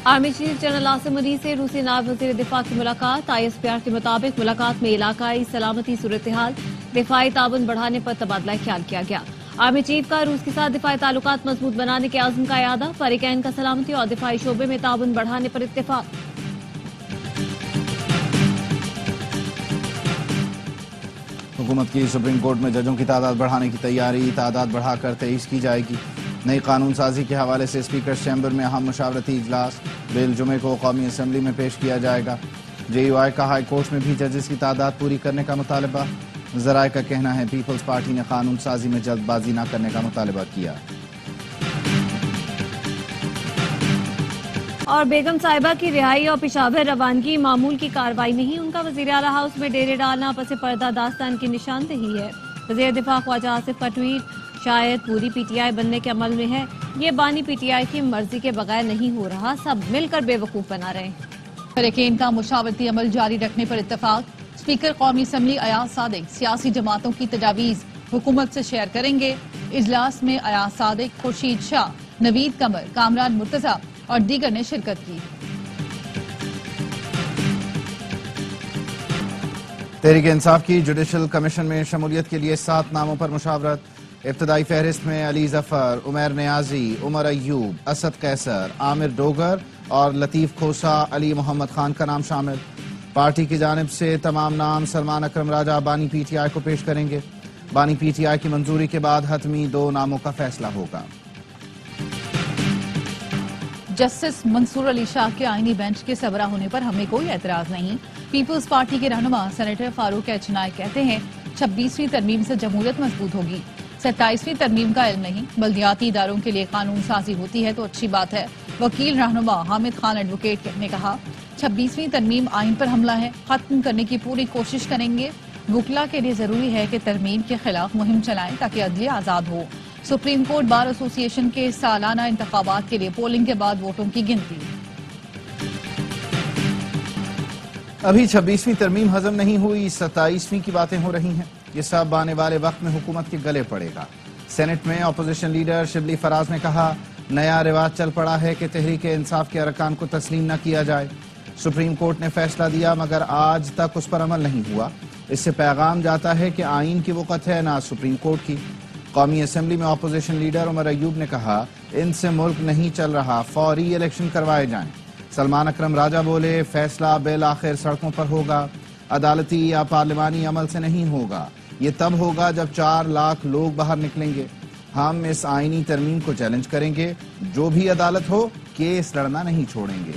Army chief general Asim Munir से रूसी नायब वज़ीर दिफा की मुलाकात। ISPR के मुताबिक मुलाकात में इलाकाई सलामती सूरत-ए-हाल, दिफाई ताउन बढ़ाने पर तबादला ख्याल किया गया। आर्मी चीफ का रूस के साथ दिफाई ताल्लुकात मजबूत बनाने के अज़्म का इरादा, फरीकैन का सलामती और दिफाई शोबे में ताउन बढ़ाने पर इत्तेफाक। हुकूमत की सुप्रीम कोर्ट में जजों की तादाद बढ़ाने की तैयारी, तादाद बढ़ाकर 23 की जाएगी। नई कानून साजी के हवाले से स्पीकर चैम्बर में अहम मशावरती इजलास, बिल जुमे को कौमी असम्बली में पेश किया जाएगा। JUI का हाई कोर्ट में भी जजेस की तादाद पूरी करने का मुतालबा। ज़राए का कहना है पीपल्स पार्टी ने कानून साजी में जल्दबाजी न करने का मुतालबा किया। और बेगम साहिबा की रिहाई और पेशावर रवानगी मामूल की कार्रवाई नहीं, उनका वज़ीर आला हाउस में डेरे डालना पस पर्दा दास्तान की निशानदेही है। वज़ीर दिफा ख्वाजा आसिफ का ट्वीट, शायद पूरी PTI बनने के अमल में है, ये बानी PTI की मर्जी के बगैर नहीं हो रहा, सब मिलकर बेवकूफ बना रहे हैं। फरीकैन का मुशावरती अमल जारी रखने पर इत्तफाक। स्पीकर कौमी असम्बली अयाज सादिक सियासी जमातों की तजावीज हुकूमत से शेयर करेंगे। इजलास में अयाज सादिक, खुर्शीद शाह, नवीद कमर, कामरान मुर्तजा और दीगर ने शिरकत की। तहरीक इंसाफ की जुडिशल कमीशन में शमूलियत के लिए 7 नामों पर मुशावरत। इब्तदाई फहरिस्त में अली जफर, उमर नियाजी, उमर अयूब, असद कैसर, आमिर डोगर और लतीफ खोसा, अली मोहम्मद खान का नाम शामिल। पार्टी की जानिब से तमाम नाम सलमान अकरम राजा बानी PTI को पेश करेंगे। बानी PTI की मंजूरी के बाद हतमी 2 नामों का फैसला होगा। जस्टिस मंसूर अली शाह के आईनी बेंच के सबरा होने पर हमें कोई एतराज नहीं। पीपल्स पार्टी के रहनुमा सेनेटर फारूक एच नाइक कहते हैं 26वीं तरमीम से जमहूरियत मजबूत होगी। 27वीं तरमीम का इल्म नहीं, बल्दियाती इदारों के लिए कानून साजी होती है तो अच्छी बात है। वकील रहनुमा हामिद खान एडवोकेट ने कहा 26वीं तरमीम आइन पर हमला है, खत्म करने की पूरी कोशिश करेंगे। वकला के लिए जरूरी है कि तरमीम के खिलाफ मुहिम चलाएं ताकि अदलिया आजाद हो। सुप्रीम कोर्ट बार एसोसिएशन के सालाना इंतखाबात के लिए पोलिंग के बाद वोटों की गिनती। अभी 26वीं तरमीम हजम नहीं हुई, 27वीं की बातें हो रही हैं। ये सब आने वाले वक्त में हुकूमत के गले पड़ेगा। सेनेट में अपोजिशन लीडर शिबली फराज ने कहा नया रिवाज चल पड़ा है कि तहरीक इंसाफ के अरकान को तस्लीम न किया जाए। सुप्रीम कोर्ट ने फैसला दिया मगर आज तक उस पर अमल नहीं हुआ। इससे पैगाम जाता है कि आइन की वक़्त है ना सुप्रीम कोर्ट की। कौमी असम्बली में अपोजिशन लीडर उमर अयूब ने कहा इनसे मुल्क नहीं चल रहा, फौरी इलेक्शन करवाए जाएं। सलमान अकरम राजा बोले फैसला बिल आखिर सड़कों पर होगा, अदालती या पार्लिमानी अमल से नहीं होगा। ये तब होगा जब 4 लाख लोग बाहर निकलेंगे। हम इस आईनी तरमीम को चैलेंज करेंगे, जो भी अदालत हो केस लड़ना नहीं छोड़ेंगे।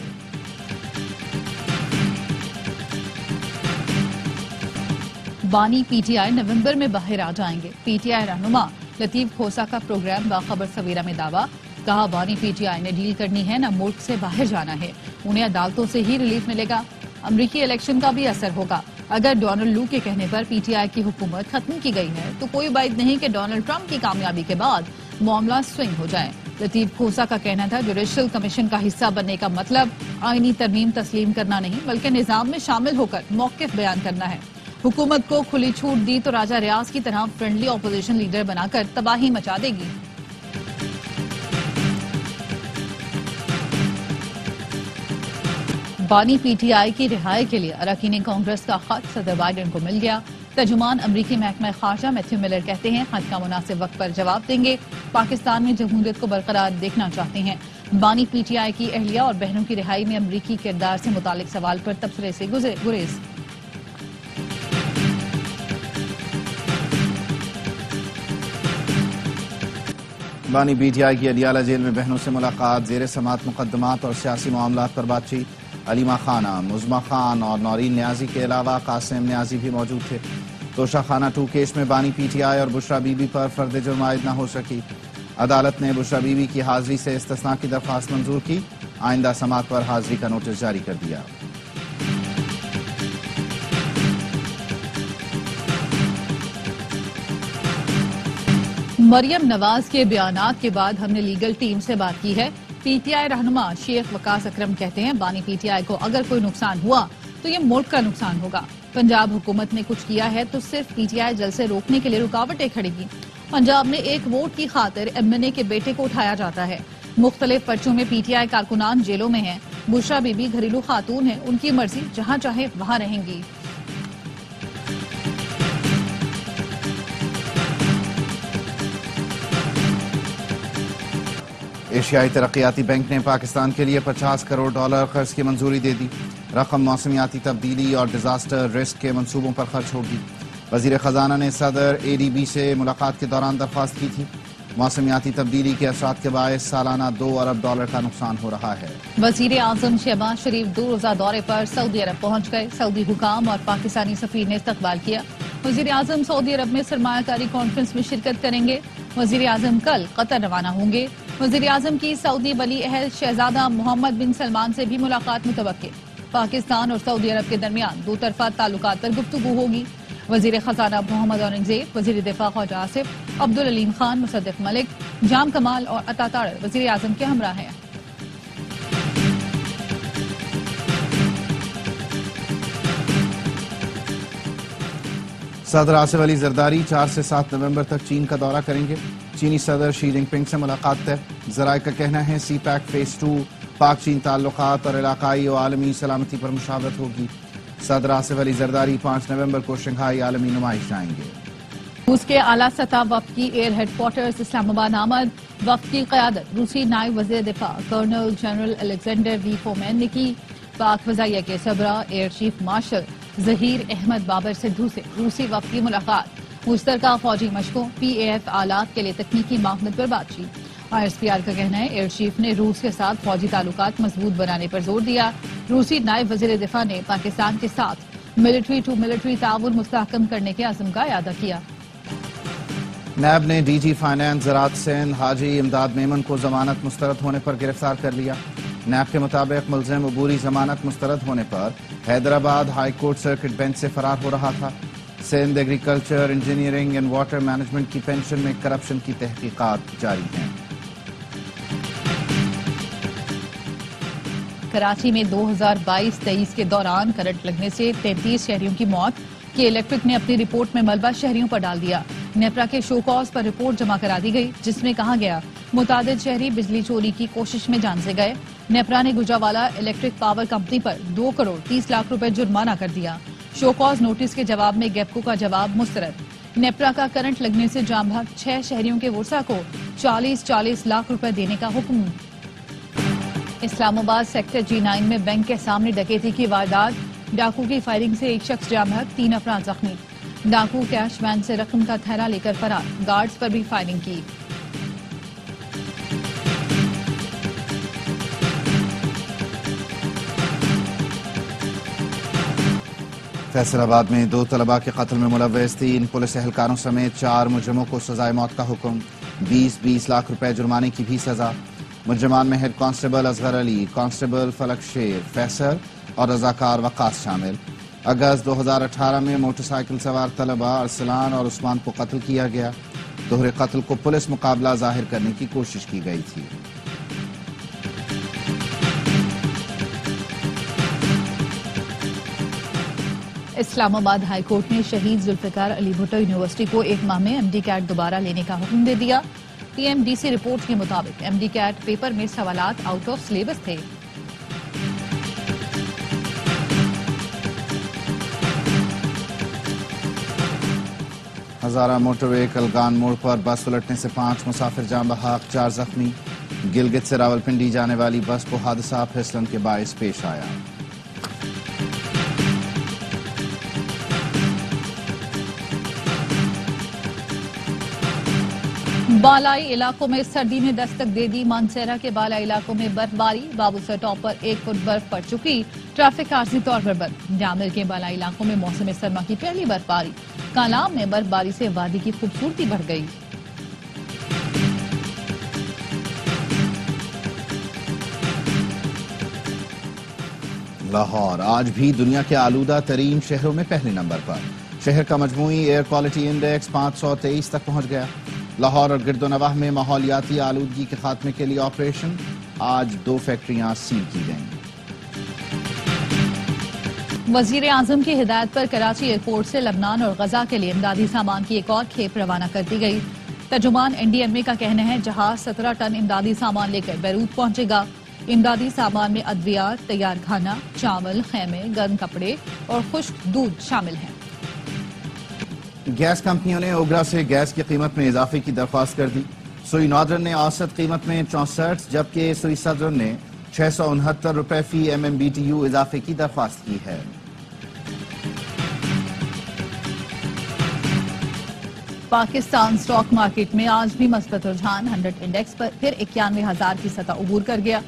बानी PTI नवंबर में बाहर आ जाएंगे। PTI रहनुमा लतीफ खोसा का प्रोग्राम बाखबर सवेरा में दावा, कहा बानी PTI ने डील करनी है ना मुल्क से बाहर जाना है, उन्हें अदालतों से ही रिलीफ मिलेगा। अमरीकी इलेक्शन का भी असर होगा। अगर डोनाल्ड लू के कहने पर PTI की हुकूमत खत्म की गई है तो कोई बात नहीं कि डोनाल्ड ट्रंप की कामयाबी के बाद मामला स्विंग हो जाए। लतीफ खोसा का कहना था जुडिशल कमीशन का हिस्सा बनने का मतलब आईनी तरमीम तस्लीम करना नहीं बल्कि निजाम में शामिल होकर मौक़िफ़ बयान करना है। हुकूमत को खुली छूट दी तो राजा रियाज की तरह फ्रेंडली अपोजिशन लीडर बनाकर तबाही मचा देगी। बानी PTI की रिहाई के लिए अरकान कांग्रेस का खत सदर बाइडेन को मिल गया। तर्जुमान अमरीकी महकमा खारजा मैथ्यू मिलर कहते हैं खत का मुनासिब वक्त पर जवाब देंगे। पाकिस्तान में जमहूरियत को बरकरार देखना चाहते हैं। बानी PTI की अहलिया और बहनों की रिहाई में अमरीकी किरदार से मुतालिक सवाल पर तबसरे से गुरेज। बानी PTI की अडियाला जेल में बहनों से मुलाकात, ज़ेर समात मुकदमात और सियासी मामलात पर बातचीत। अलीमा खाना, मुज़मा खान और नौरीन न्याजी के अलावा कासिम न्याजी भी मौजूद थे। तोशा खाना 2 केस में बानी PTI और बुशरा बीबी पर फर्द जुर्म आयद न हो सकी। अदालत ने बुशरा बीबी की हाजिरी से इस्तिस्ना की दरख्वास्त मंजूर की। आइंदा समात पर हाजिरी का नोटिस जारी कर दिया। मरियम नवाज के बयानात के बाद हमने लीगल टीम से बात की है। PTI रहनुमा शेख वकास अकरम कहते हैं बानी PTI को अगर कोई नुकसान हुआ तो ये मुल्क का नुकसान होगा। पंजाब हुकूमत ने कुछ किया है तो सिर्फ PTI जलसे रोकने के लिए रुकावटें खड़ी की। पंजाब में एक वोट की खातिर MNA के बेटे को उठाया जाता है। मुख्तलिफ पर्चों में PTI कारकुनान जेलों में हैं। बुशरा बीबी घरेलू खातून हैं, उनकी मर्जी, जहां चाहे वहां रहेंगी। एशियाई तरक्याती बैंक ने पाकिस्तान के लिए $50 करोड़ कर्ज की मंजूरी दे दी। रकम मौसमियाती तब्दीली और डिजास्टर रिस्क के मंसूबों पर खर्च होगी। वजीर खजाना ने सदर ADB से मुलाकात के दौरान दरख्वास्त की थी। मौसमियाती तब्दीली के असरात के बायस सालाना $2 अरब का नुकसान हो रहा है। वजीर आजम शहबाज शरीफ 2 रोजा दौरे पर सऊदी अरब पहुंच गए। सऊदी हुकाम और पाकिस्तानी सफीर ने इस्तकबाल किया। वजीर आजम सऊदी अरब में सरमायाकारी कॉन्फ्रेंस में शिरकत करेंगे। वजीर आजम कल कतर रवाना होंगे। वजीर आजम की सऊदी वली अहद शहजादा मोहम्मद बिन सलमान से भी मुलाकात मुतवक्के। पाकिस्तान और सऊदी अरब के दरमियान दो तरफा ताल्लुकात पर गुफ्तगू होगी। वजीर खजाना मोहम्मद औरंगजेब, वजीर दिफा ख्वाजा आसिफ, अब्दुल अलीम खान, मुसद्दिक मलिक, जाम कमाल और अता तारड़ वजीर आजम के हमरा हैं। सदर आसिफ अली जरदारी 4 से 7 नवंबर तक चीन का दौरा करेंगे। चीनी सदर शी जिनपिंग से मुलाकात तय। जराये का कहना है CPEC फेज 2 पाक चीन ताल्लुकात और इलाकाई और आलमी सलामती पर मुशावरत होगी। सदर आसिफ अली जरदारी 5 नवंबर को शंघाई आलमी नुमाइश जाएंगे। रूस के आला सतह वफ्द की एयर हेडक्वार्टर्स इस्लामाबाद आमद। वफ्द की क़यादत रूसी नायब वज़ीर दिफा colonel general Alexander V. Fomin ने की। पाक फ़ज़ाइया के सबरा air chief marshal Zaheer Ahmed Babar Sidhu से रूसी वफ्द की मुलाकात। मुश्तरका फौजी मशकों, PAF आलात के लिए तकनीकी मामलों पर बातचीत। ISPR का कहना है एयर चीफ ने रूस के साथ फौजी ताल्लुकात मजबूत बनाने पर जोर दिया। रूसी नायब वज़ीर दिफा ने पाकिस्तान के साथ मिलिट्री टू मिलिट्री ताउन मुस्तहकम करने के अज़्म का इयादा किया। नैब ने DG फाइनेंस ज़राअत सिंध हाजी इमदाद मेमन को जमानत मुस्तरद होने पर गिरफ्तार कर लिया। नैब के मुताबिक मुलजिम अबूरी जमानत मुस्तरद होने पर Hyderabad high court circuit bench से फरार हो रहा था। Sindh agriculture, engineering and water management की पेंशन में करप्शन की तहकीकात जारी हैं। कराची में 2022-23 के दौरान करंट लगने से 33 शहरियों की मौत की इलेक्ट्रिक ने अपनी रिपोर्ट में मलबा शहरियों पर डाल दिया। नेपरा के शो कॉज पर रिपोर्ट जमा करा दी गई, जिसमें कहा गया मुतादिद शहरी बिजली चोरी की कोशिश में जान से गए। नेपरा ने गुजरावाला इलेक्ट्रिक पावर कंपनी पर 2 करोड़ 30 लाख रुपए जुर्माना कर दिया। शो कॉज नोटिस के जवाब में गैपको का जवाब मुस्तरद। नेपरा का करंट लगने से जाम भाग 6 शहरियों के वर्सा को 40-40 लाख रुपए देने का हुक्म। इस्लामाबाद सेक्टर G9 में बैंक के सामने डकैती की वारदात। डाकू की फायरिंग से एक शख्स जाम भाग, 3 अफराद जख्मी। डाकू कैश वैन से रकम का थैला लेकर फरार, गार्ड्स पर भी फायरिंग की। फैसलाबाद में 2 तलबा के कत्ल में मुलव्वस 3 पुलिस एहलकारों समेत 4 मुजरिमों को सजाए मौत का हुक्म। 20-20 लाख रुपए जुर्माने की भी सजा। मुलजमान में head constable Asghar Ali, constable Falak Sher, Faisal और रजाकार वकास शामिल। अगस्त 2018 में मोटरसाइकिल सवार तलबा अरसलान और उस्मान को कत्ल किया गया। दोहरे कत्ल को पुलिस मुकाबला जाहिर करने की कोशिश की गई थी। इस्लामाबाद हाई कोर्ट ने शहीद जुल्फिकार अली भुट्टो यूनिवर्सिटी को 1 माह में MD कैट दोबारा लेने का हुक्म दे दिया। TMDC रिपोर्ट के मुताबिक MD कैट पेपर में सवालात आउट ऑफ सिलेबस थे। हजारा मोटरवे कलगान मोड़ पर बस उलटने से 5 मुसाफिर जान बहक, 4 जख्मी। गिलगित से रावलपिंडी जाने वाली बस को हादसा फिसलन के बायस पेश आया। बालाई इलाकों में सर्दी ने दस्तक दे दी। मानसेरा के बालाई इलाकों में बर्फबारी, बाबूसर टॉप पर 1 फुट बर्फ पड़ चुकी। ट्रैफिक आर्जी तौर पर बंद। जामिल के बालाई इलाकों में मौसम सरमा की पहली बर्फबारी। कालाम में बर्फबारी से वादी की खूबसूरती बढ़ गई। लाहौर आज भी दुनिया के आलूदा तरीन शहरों में पहले नंबर पर। शहर का मजमूई एयर क्वालिटी इंडेक्स 523 तक पहुंच गया। लाहौर और गिरदोनवाह में माहौलियाती आलूदगी के खात्मे के लिए ऑपरेशन। आज 2 फैक्ट्रियां सील की गईं। वजीर आजम की हिदायत पर कराची एयरपोर्ट से लबनान और गजा के लिए इमदादी सामान की एक और खेप रवाना कर दी गई। तर्जुमान NDMA का कहना है जहाज 17 टन इमदादी सामान लेकर बैरूत पहुंचेगा। امدادی سامان میں ادویات، تیار کھانا، چاول، خیمے، گرم کپڑے اور خشک دودھ شامل ہیں۔ گیس کمپنیوں نے اوگرا سے گیس کی قیمت میں اضافے کی درخواست کر دی۔ سوئی ناردرن نے اوسط قیمت میں 64 جبکہ سوئی سدرن نے 669 روپے فی MMBTU اضافے کی درخواست کی ہے۔ پاکستان سٹاک مارکیٹ میں آج بھی مثبت رجحان، 100 انڈیکس پر پھر 91,000 کی سطح عبور کر گیا۔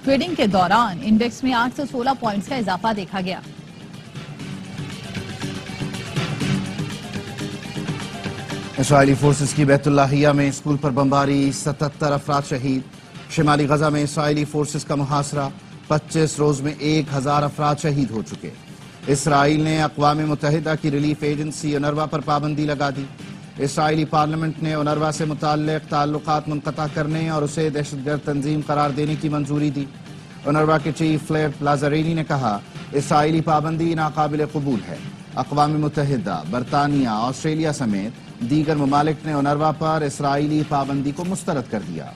ٹریڈنگ کے دوران انڈیکس میں 816 پوائنٹس کا اضافہ دیکھا گیا۔ اسرائیلی فورسز کی بیت اللہیہ میں اسکول پر بمباری، 77 افراد شہید۔ شمالی غزہ میں اسرائیلی فورسز کا محاصرہ، 25 روز میں 1000 افراد شہید ہو چکے۔ اسرائیل نے اقوام متحدہ کی ریلیف ایجنسی اونروا پر پابندی لگا دی۔ اسرائیلی پارلیمنٹ نے اونروا سے متعلق تعلقات منقطع کرنے اور اسے دہشت گرد تنظیم قرار دینے کی منظوری دی۔ اونروا کے چیف فلیپ لازارینی نے کہا، اسرائیلی پابندی ناقابل قبول ہے۔ اقوام متحدہ، برطانیہ، آسٹریلیا سمیت دیگر ممالک نے اونروا پر اسرائیلی پابندی کو مسترد کر دیا۔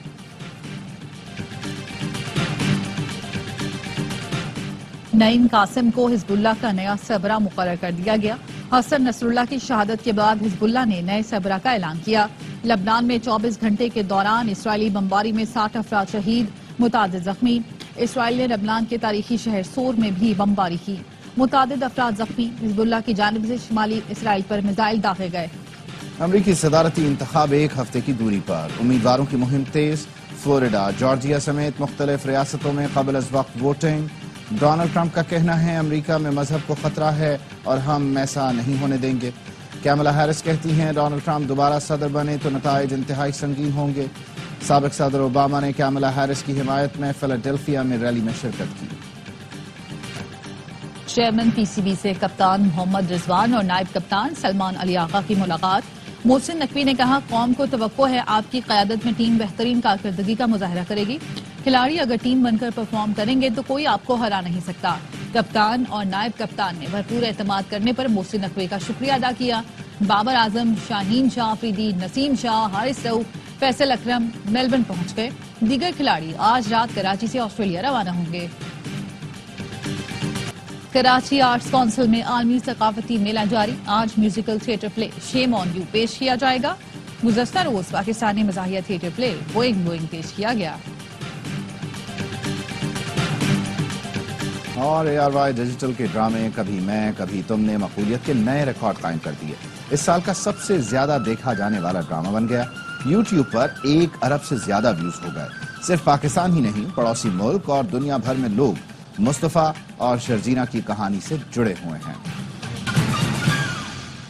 نعیم قاسم کو حزب اللہ کا نیا سربراہ مقرر کر دیا گیا۔ حسن نصر اللہ کی شہادت کے بعد حزب اللہ نے نئے سربراہ کا اعلان کیا۔ لبنان میں 24 گھنٹے کے دوران اسرائیلی بمباری میں 60 افراد شہید، متعدد زخمی۔ اسرائیل نے لبنان کے تاریخی شہر سور میں بھی بمباری کی، متعدد افراد زخمی۔ حزب اللہ کی جانب سے شمالی اسرائیل پر میزائل داغے گئے۔ امریکی صدارتی انتخاب ایک ہفتے کی دوری پر، امیدواروں کی مہم تیز۔ فلوریڈا، جارجیا سمیت مختلف ریاستوں میں قبل از وقت ووٹنگ۔ ڈونلڈ ٹرمپ کا کہنا ہے امریکہ میں مذہب کو خطرہ ہے اور ہم ایسا نہیں ہونے دیں گے۔ کیملا ہیرس کہتی ہیں ڈونلڈ ٹرمپ دوبارہ صدر بنے تو نتائج انتہائی سنگین ہوں گے۔ سابق صدر اوباما نے کیملا ہیرس کی حمایت میں فیلاڈیلفیا میں ریلی میں شرکت کی۔ چیئرمین PCB سے کپتان محمد رضوان اور نائب کپتان سلمان علی آغا کی ملاقات۔ محسن نقوی نے کہا، قوم کو توقع ہے آپ کی قیادت میں ٹیم بہترین کارکردگی کا مظاہرہ کرے گی۔ کھلاڑی اگر ٹیم بن کر پرفارم کریں گے تو کوئی آپ کو ہرا نہیں سکتا۔ کپتان اور نائب کپتان نے بھرپور اعتماد کرنے پر محسن نقوی کا شکریہ ادا کیا۔ بابر اعظم، شاہین شاہ آفریدی، نسیم شاہ، حارث رؤوف، فیصل اکرم میلبرن پہنچ گئے۔ دیگر کھلاڑی آج رات کراچی سے آسٹریلیا روانہ ہوں گے۔ کراچی آرٹس کونسل میں عالمی ثقافتی میلہ جاری۔ آج musical theatre play shame on you پیش کیا جائے گا۔ گزشتہ روز پاکستانی مزاحیہ تھیٹر پلے بوئنگ بوئنگ پیش کیا گیا۔ اور ARY ڈیجیٹل کے ڈرامے کبھی میں کبھی تم نے مقبولیت کے نئے ریکارڈ قائم کر دیے۔ اس سال کا سب سے زیادہ دیکھا جانے والا ڈرامہ بن گیا۔ YouTube پر 1 ارب سے زیادہ ویوز ہو گئے۔ صرف پاکستان ہی نہیں، پڑوسی ملک اور دنیا بھر میں لوگ مصطفیٰ اور شرجینہ کی کہانی سے جڑے ہوئے ہیں۔